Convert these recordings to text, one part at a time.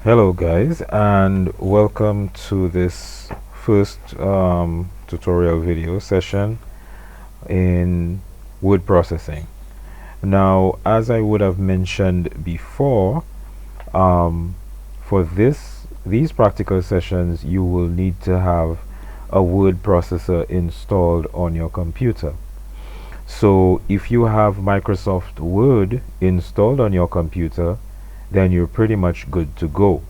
Hello guys, and welcome to this first tutorial video session in word processing. Now, as I would have mentioned before, um, for these practical sessions you will need to have a word processor installed on your computer. So if you have Microsoft Word installed on your computer, then you're pretty much good to go.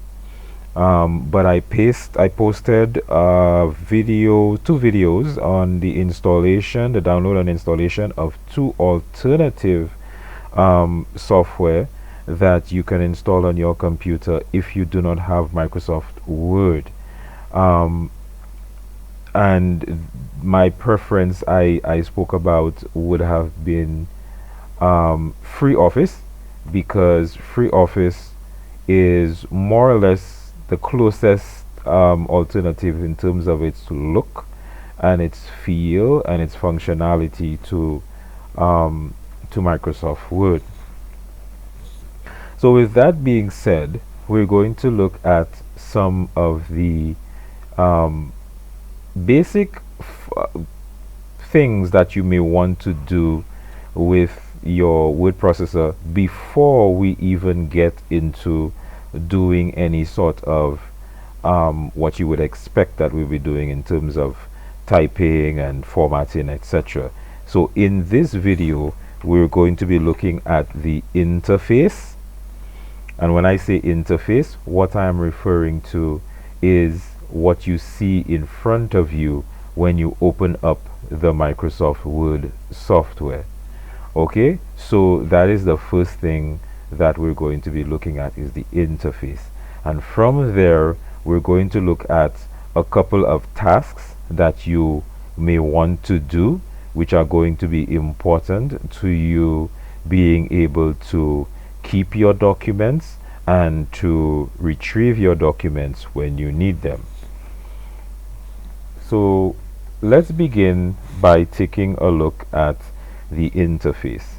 But I posted two videos on the download and installation of two alternative software that you can install on your computer if you do not have Microsoft Word. Um, and my preference I spoke about would have been FreeOffice, because FreeOffice is more or less the closest alternative in terms of its look and its feel and its functionality to Microsoft Word. So with that being said, we're going to look at some of the um, basic things that you may want to do with your word processor before we even get into doing any sort of what you would expect that we'll be doing in terms of typing and formatting, etc. So in this video we're going to be looking at the interface, and when I say interface, what I am referring to is what you see in front of you when you open up the Microsoft Word software. Okay, so that is the first thing that we're going to be looking at, is the interface. And from there we're going to look at a couple of tasks that you may want to do, which are going to be important to you being able to keep your documents and to retrieve your documents when you need them. So let's begin by taking a look at the interface.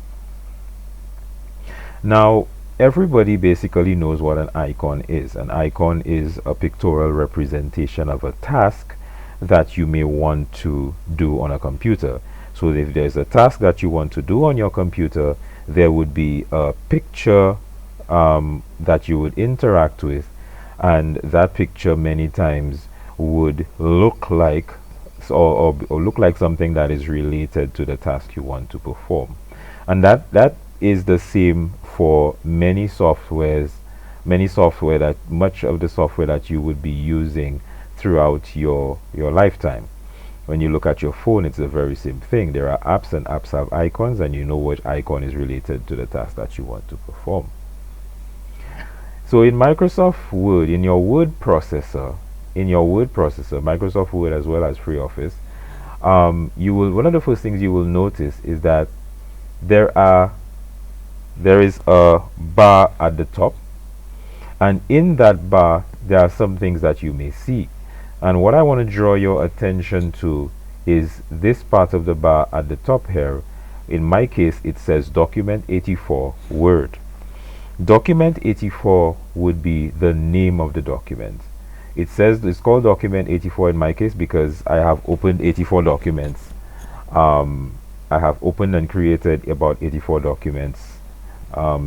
Now, everybody basically knows what an icon is. An icon is a pictorial representation of a task that you may want to do on a computer. So if there's a task that you want to do on your computer, there would be a picture that you would interact with, and that picture many times would look like or look like something that is related to the task you want to perform. And that is the same for many software that much of the software that you would be using throughout your lifetime. When you look at your phone, it's the very same thing. There are apps, and apps have icons, and you know which icon is related to the task that you want to perform. So in Microsoft Word, in your word processor, Microsoft Word as well as FreeOffice, one of the first things you will notice is that there is a bar at the top, and in that bar there are some things that you may see. And what I want to draw your attention to is this part of the bar at the top here. In my case, it says Document 84 Word. Document 84 would be the name of the document. It says it's called Document 84 in my case because I have opened 84 documents. I have opened and created about 84 documents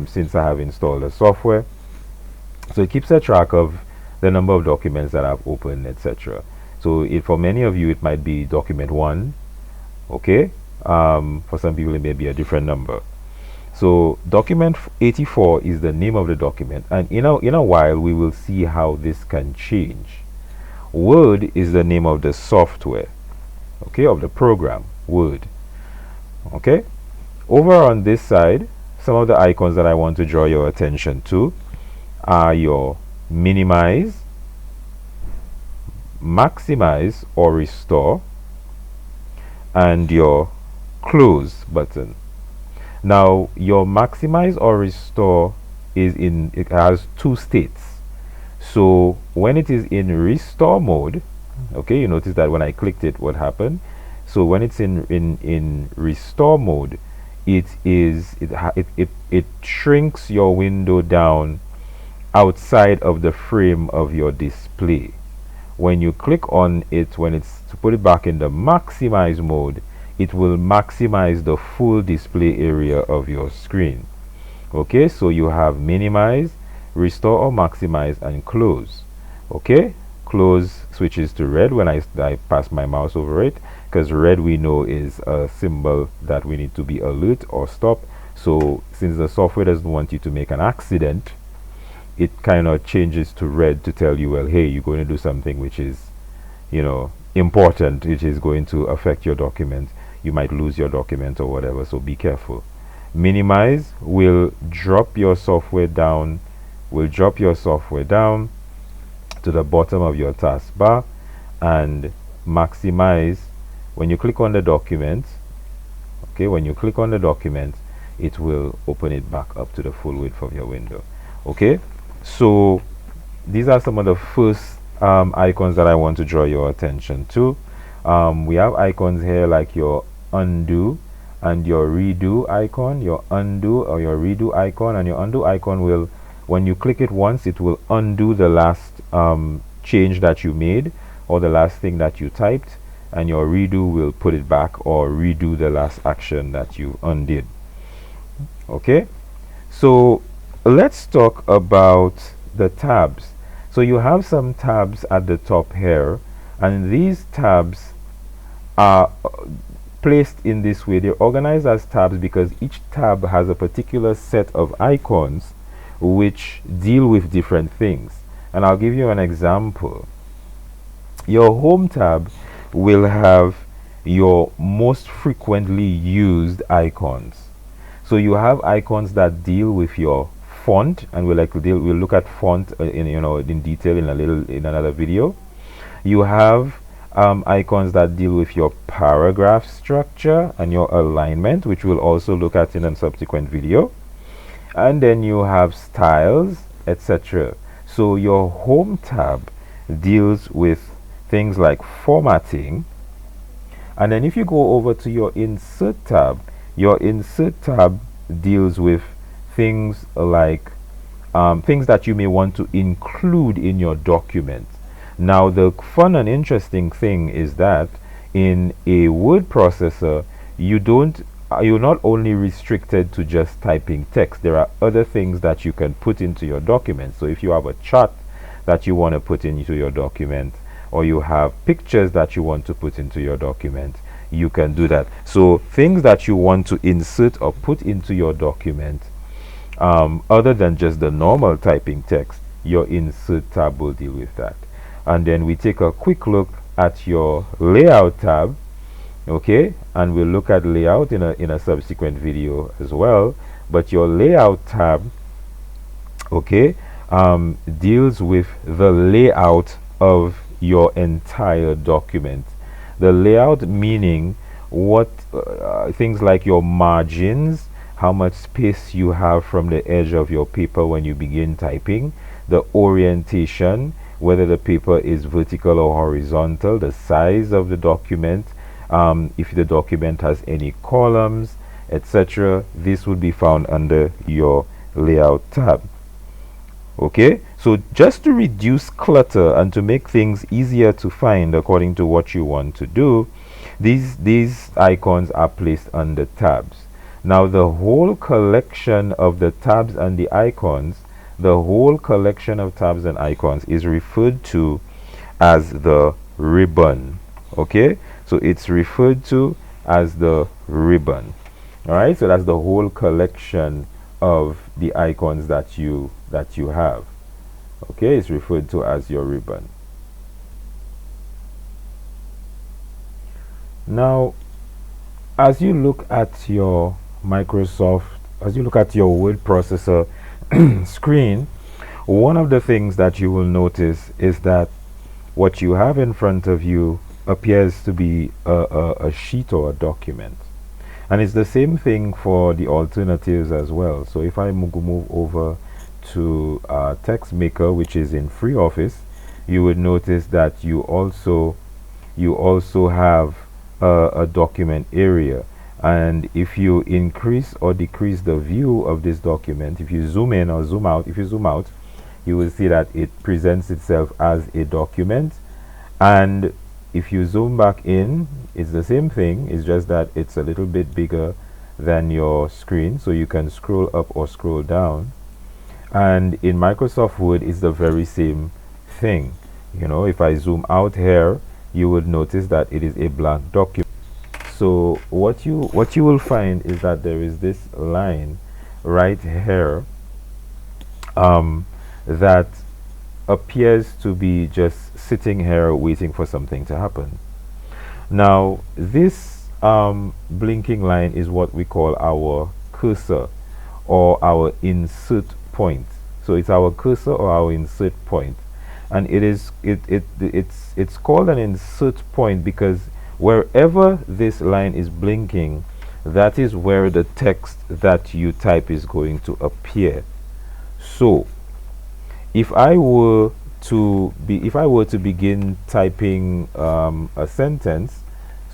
since I have installed the software. So it keeps a track of the number of documents that I've opened, etc. So for many of you it might be document 1. Okay, for some people it may be a different number. So document 84 is the name of the document, and in a while we will see how this can change. Word is the name of the software, okay, of the program Word. Okay, over on this side, some of the icons that I want to draw your attention to are your minimize, maximize or restore, and your close button. Now your maximize or restore it has two states. So when it is in restore mode, okay, you notice that when I clicked it, what happened? So when it's in restore mode, it shrinks your window down outside of the frame of your display. When you click on it, when it's to put it back in the maximize mode, it will maximize the full display area of your screen. Okay, so you have minimize, restore or maximize, and close. Okay, close switches to red when I pass my mouse over it, because red we know is a symbol that we need to be alert or stop. So since the software doesn't want you to make an accident, it kind of changes to red to tell you, well, hey, you're going to do something which is, you know, important, which is going to affect your document. You might lose your document or whatever, so be careful. Minimize will drop your software down, to the bottom of your taskbar, and maximize, when you click on the document, okay, when you click on the document, it will open it back up to the full width of your window. Okay, so these are some of the first icons that I want to draw your attention to. We have icons here like your undo and your redo icon. Your undo or your redo icon, and your undo icon will, when you click it once, it will undo the last change that you made or the last thing that you typed, and your redo will put it back or redo the last action that you undid. Okay, so let's talk about the tabs. So you have some tabs at the top here, and these tabs are placed in this way. They're organized as tabs because each tab has a particular set of icons which deal with different things. And I'll give you an example. Your home tab will have your most frequently used icons. So you have icons that deal with your font, and we'll look at font in detail in another video. You have icons that deal with your paragraph structure and your alignment, which we'll also look at in a subsequent video. And then you have styles, etc. So your home tab deals with things like formatting. And then if you go over to your insert tab deals with things like things that you may want to include in your document. Now the fun and interesting thing is that in a word processor, you're not only restricted to just typing text. There are other things that you can put into your document. So if you have a chart that you want to put into your document, or you have pictures that you want to put into your document, you can do that. So things that you want to insert or put into your document, other than just the normal typing text, your insert tab will deal with that. And then we take a quick look at your layout tab. Okay, and we'll look at layout in a subsequent video as well. But your layout tab, okay, deals with the layout of your entire document. The layout meaning what things like your margins, how much space you have from the edge of your paper when you begin typing, the orientation, whether the paper is vertical or horizontal, the size of the document, if the document has any columns, etc. This would be found under your layout tab. Okay, so just to reduce clutter and to make things easier to find according to what you want to do, these icons are placed under tabs. Now the whole collection of the tabs and the icons, is referred to as the ribbon. Okay, so it's referred to as the ribbon. All right, so that's the whole collection of the icons that you have. Okay, it's referred to as your ribbon. Now, as you look at your word processor screen, one of the things that you will notice is that what you have in front of you appears to be a sheet or a document. And it's the same thing for the alternatives as well. So if I move over to TextMaker, which is in FreeOffice, you would notice that you also have a document area. And if you increase or decrease the view of this document, if you zoom in or zoom out, you will see that it presents itself as a document. And if you zoom back in, it's the same thing. It's just that it's a little bit bigger than your screen, so you can scroll up or scroll down. And in Microsoft Word, it's the very same thing. You know, if I zoom out here, you would notice that it is a blank document. So what you will find is that there is this line right here that appears to be just sitting here waiting for something to happen. Now this blinking line is what we call our cursor or our insert point. So it's our cursor or our insert point, and it's called an insert point because wherever this line is blinking, that is where the text that you type is going to appear. So if I were to begin typing a sentence,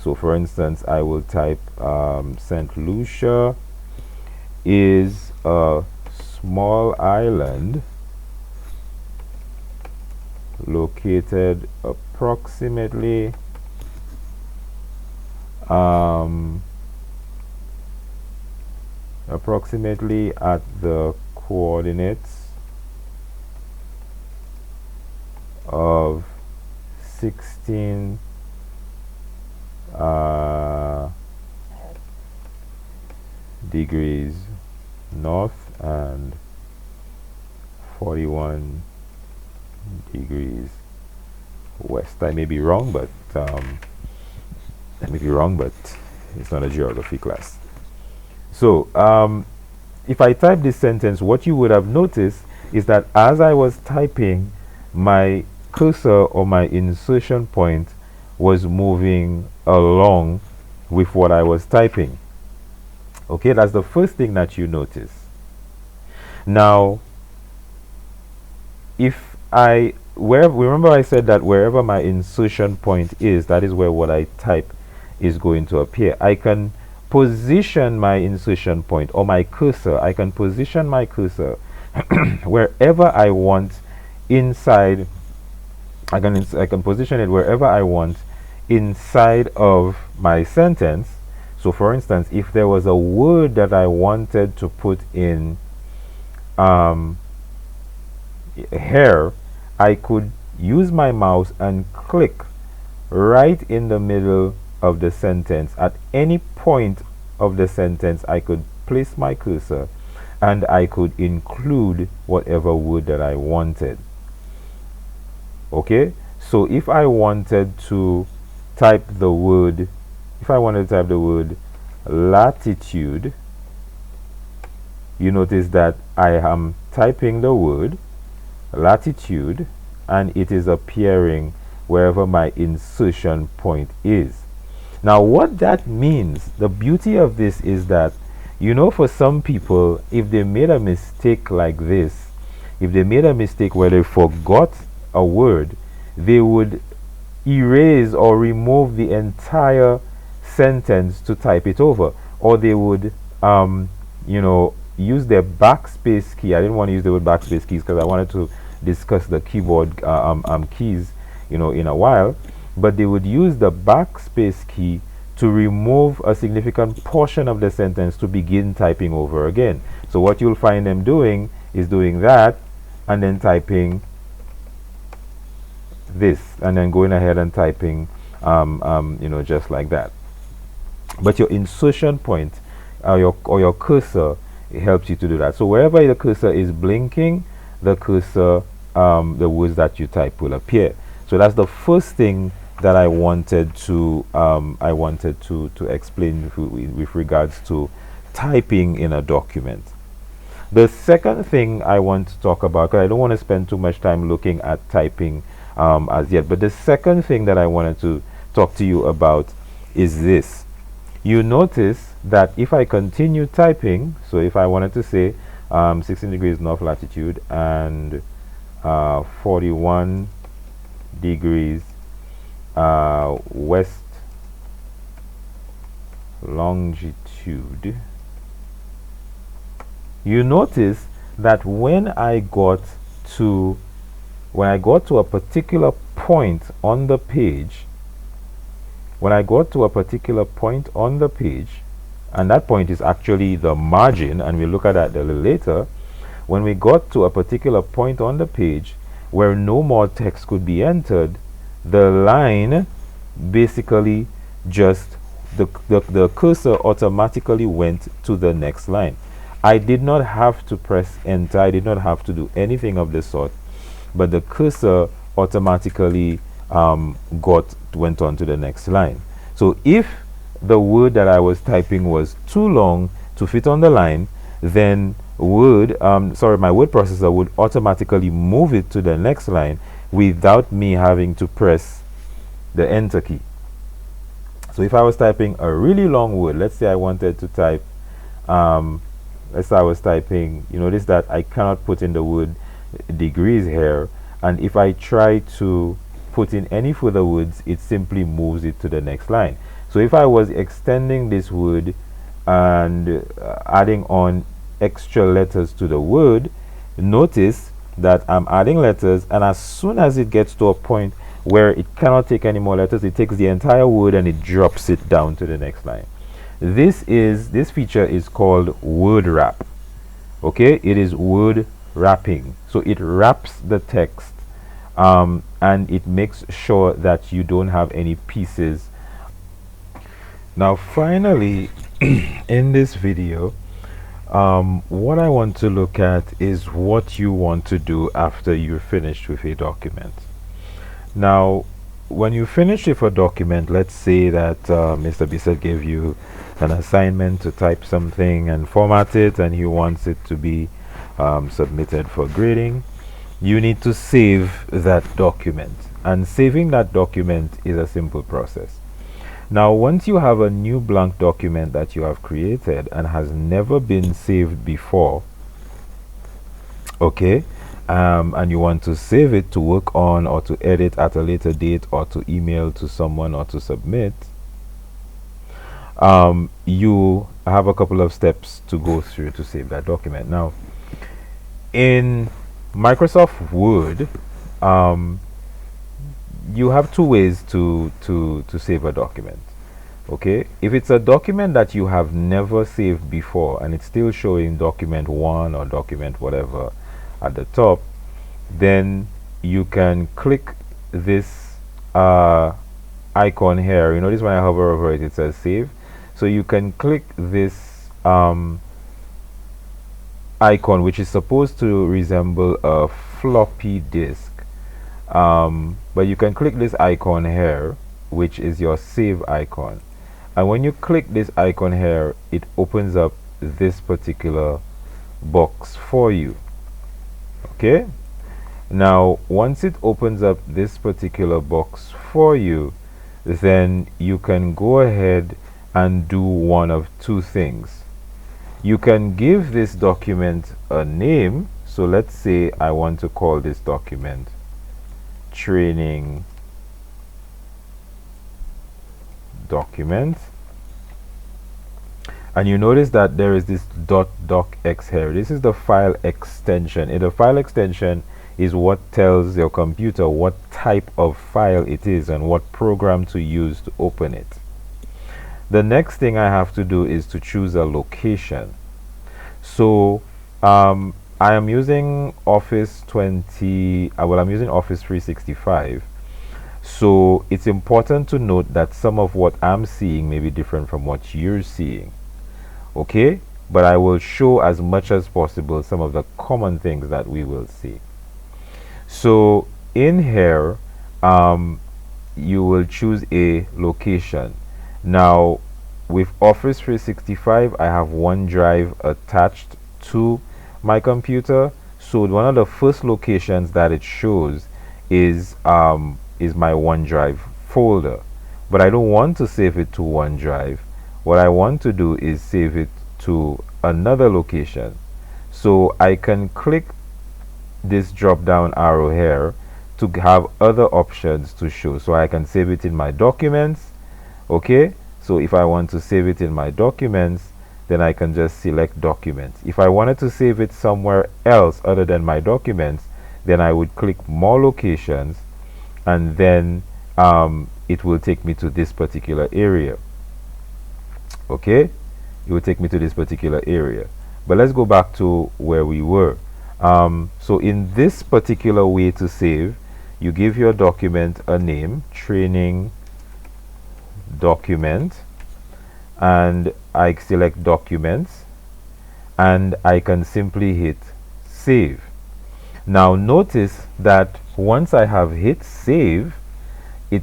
so for instance I will type St. Lucia is a small island located approximately at the coordinates of 16 degrees north and 41 degrees west. I may be wrong, but it's not a geography class. So if I type this sentence, what you would have noticed is that as I was typing, my cursor or my insertion point was moving along with what I was typing. Okay, that's the first thing that you notice. Now, if remember I said that wherever my insertion point is, that is where what I type is going to appear. I can position my insertion point or my cursor. I can position my cursor wherever I want inside. I can position it wherever I want inside of my sentence. So for instance, if there was a word that I wanted to put in here, I could use my mouse and click right in the middle of the sentence. At any point of the sentence, I could place my cursor and I could include whatever word that I wanted. Okay, so if I wanted to type the word latitude, you notice that I am typing the word latitude and it is appearing wherever my insertion point is. Now what that means, the beauty of this is that, you know, for some people, if they made a mistake like this, if they made a mistake where they forgot a word, they would erase or remove the entire sentence to type it over, or they would you know, use their backspace key. I didn't want to use the word backspace keys because I wanted to discuss the keyboard keys, you know, in a while, but they would use the backspace key to remove a significant portion of the sentence to begin typing over again. So what you'll find them doing is doing that and then typing this and then going ahead and typing you know, just like that. But your insertion point or your cursor, it helps you to do that. So wherever the cursor is blinking, the cursor, the words that you type will appear. So that's the first thing that I wanted to explain with regards to typing in a document. The second thing I want to talk about, because I don't want to spend too much time looking at typing as yet, but the second thing that I wanted to talk to you about is this. You notice that if I continue typing, so if I wanted to say 16 degrees north latitude and 41 degrees west longitude, you notice that when I got to a particular point on the page, and that point is actually the margin, and we'll look at that a little later. When we got to a particular point on the page where no more text could be entered, the line basically just the cursor automatically went to the next line. I did not have to press enter, I did not have to do anything of the sort, but the cursor automatically went on to the next line. So if the word that I was typing was too long to fit on the line, then my word processor would automatically move it to the next line without me having to press the enter key. So if I was typing a really long word, let's say I wanted to type, let's say I was typing, you notice that I cannot put in the word degrees here, and if I try to put in any further words, it simply moves it to the next line. So if I was extending this word and adding on extra letters to the word, notice that I'm adding letters, and as soon as it gets to a point where it cannot take any more letters, it takes the entire word and it drops it down to the next line. This feature is called word wrap. Okay, it is word wrapping. So it wraps the text and it makes sure that you don't have any pieces. Now finally, in this video, what I want to look at is what you want to do after you're finished with a document. Now, when you finish with a document, let's say that Mr. Bissett gave you an assignment to type something and format it, and he wants it to be submitted for grading. You need to save that document, and saving that document is a simple process. Now, once you have a new blank document that you have created and has never been saved before, okay, and you want to save it to work on or to edit at a later date or to email to someone or to submit, you have a couple of steps to go through to save that document. Now, in Microsoft Word, you have two ways to save a document. Okay, if it's a document that you have never saved before and it's still showing document 1 or document whatever at the top, then you can click this icon here. You notice when I hover over it, it says save. So you can click this icon, which is supposed to resemble a floppy disk, but you can click this icon here, which is your save icon, and when you click this icon here, it opens up this particular box for you. Okay, now once it opens up this particular box for you, then you can go ahead and do one of two things. You can give this document a name. So let's say I want to call this document training document, and you notice that there is this .docx here. This is the file extension, and the file extension is what tells your computer what type of file it is and what program to use to open it. The next thing I have to do is to choose a location. So I am using Office 20, I'm using Office 365. So it's important to note that some of what I'm seeing may be different from what you're seeing. Okay, but I will show as much as possible some of the common things that we will see. So in here, you will choose a location. Now, with Office 365, I have OneDrive attached to my computer. So one of the first locations that it shows is my OneDrive folder. But I don't want to save it to OneDrive. What I want to do is save it to another location. So I can click this drop down arrow here to have other options to show. So I can save it in my documents. Okay, so if I want to save it in my documents, then I can just select documents. If I wanted to save it somewhere else other than my documents, then I would click more locations, and then it will take me to this particular area. Okay, it will take me to this particular area. But let's go back to where we were. So in this particular way to save, you give your document a name, training document, and I select documents, and I can simply hit save. Now notice that once I have hit save,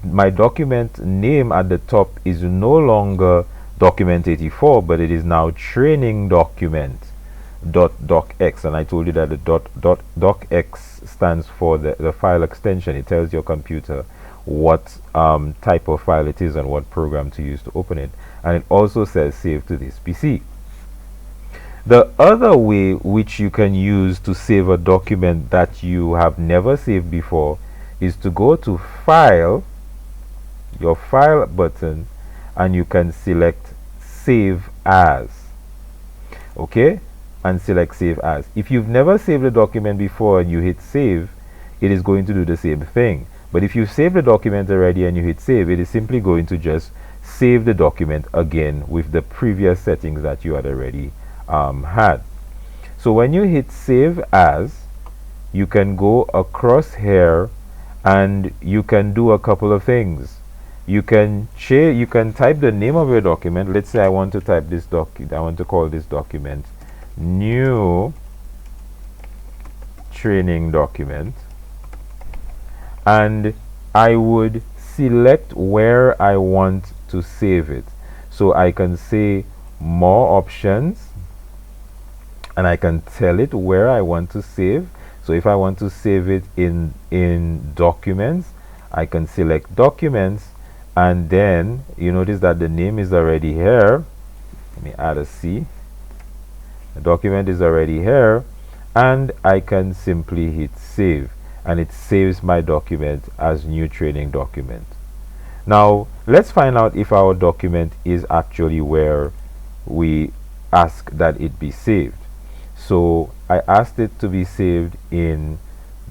my document name at the top is no longer document 84, but it is now training document .docx, and I told you that the .docx stands for the file extension. It tells your computer what type of file it is and what program to use to open it, and it also says save to this PC. The other way which you can use to save a document that you have never saved before is to go to File, your File button, and you can select Save As. Okay? And select Save As. If you've never saved a document before and you hit Save, it is going to do the same thing. But if you've saved the document already and you hit Save, it is simply going to just save the document again with the previous settings that you had already had. So when you hit Save As, you can go across here and you can do a couple of things. You can type the name of your document. Let's say I want to type this I want to call this document new training document, and I would select where I want to save it. So I can say more options, and I can tell it where I want to save. So if I want to save it in documents, I can select documents, and then you notice that the name is already here. Let me add a C. The document is already here, and I can simply hit save, and it saves my document as new training document. Now let's find out if our document is actually where we ask that it be saved. So I asked it to be saved in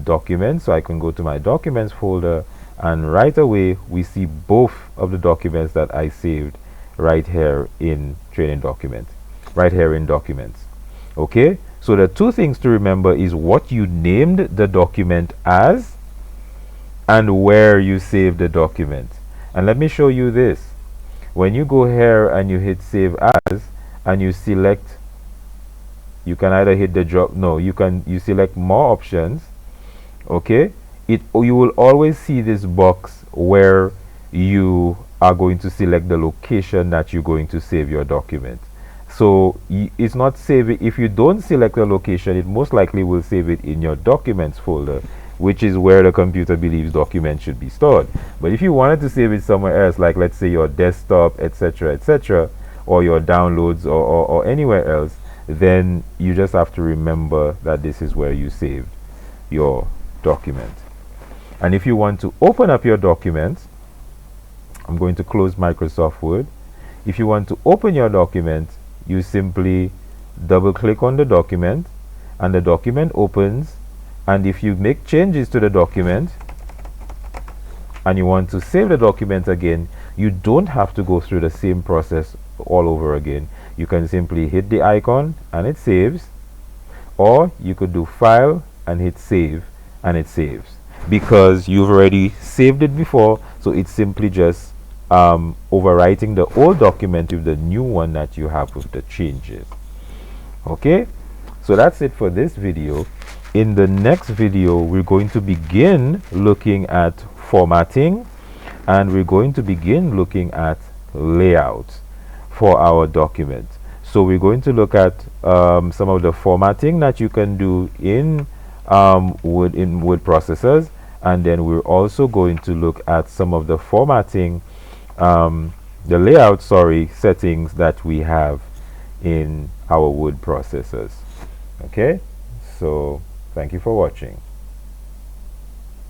documents, so I can go to my documents folder, and right away we see both of the documents that I saved right here in training document, right here in documents. Okay, so the two things to remember is what you named the document as and where you saved the document. And let me show you this. When you go here and you hit save as and you select, you can either hit the drop, no, you select more options. Okay, you will always see this box where you are going to select the location that you're going to save your document. So it's not saving. If you don't select the location, it most likely will save it in your documents folder, which is where the computer believes documents should be stored. But if you wanted to save it somewhere else, like let's say your desktop, etc., or your downloads, or anywhere else, then you just have to remember that this is where you saved your document. And if you want to open up your document, I'm going to close Microsoft Word. If you want to open your document, you simply double click on the document, and the document opens. And if you make changes to the document and you want to save the document again, you don't have to go through the same process all over again. You can simply hit the icon and it saves, or you could do File and hit Save and it saves, because you've already saved it before. So it's simply just overwriting the old document with the new one that you have with the changes. Okay, so that's it for this video. In the next video, we're going to begin looking at formatting, and we're going to begin looking at layout for our document. So we're going to look at some of the formatting that you can do in word processors, and then we're also going to look at some of the formatting, the layout, settings that we have in our word processors. Okay, so thank you for watching.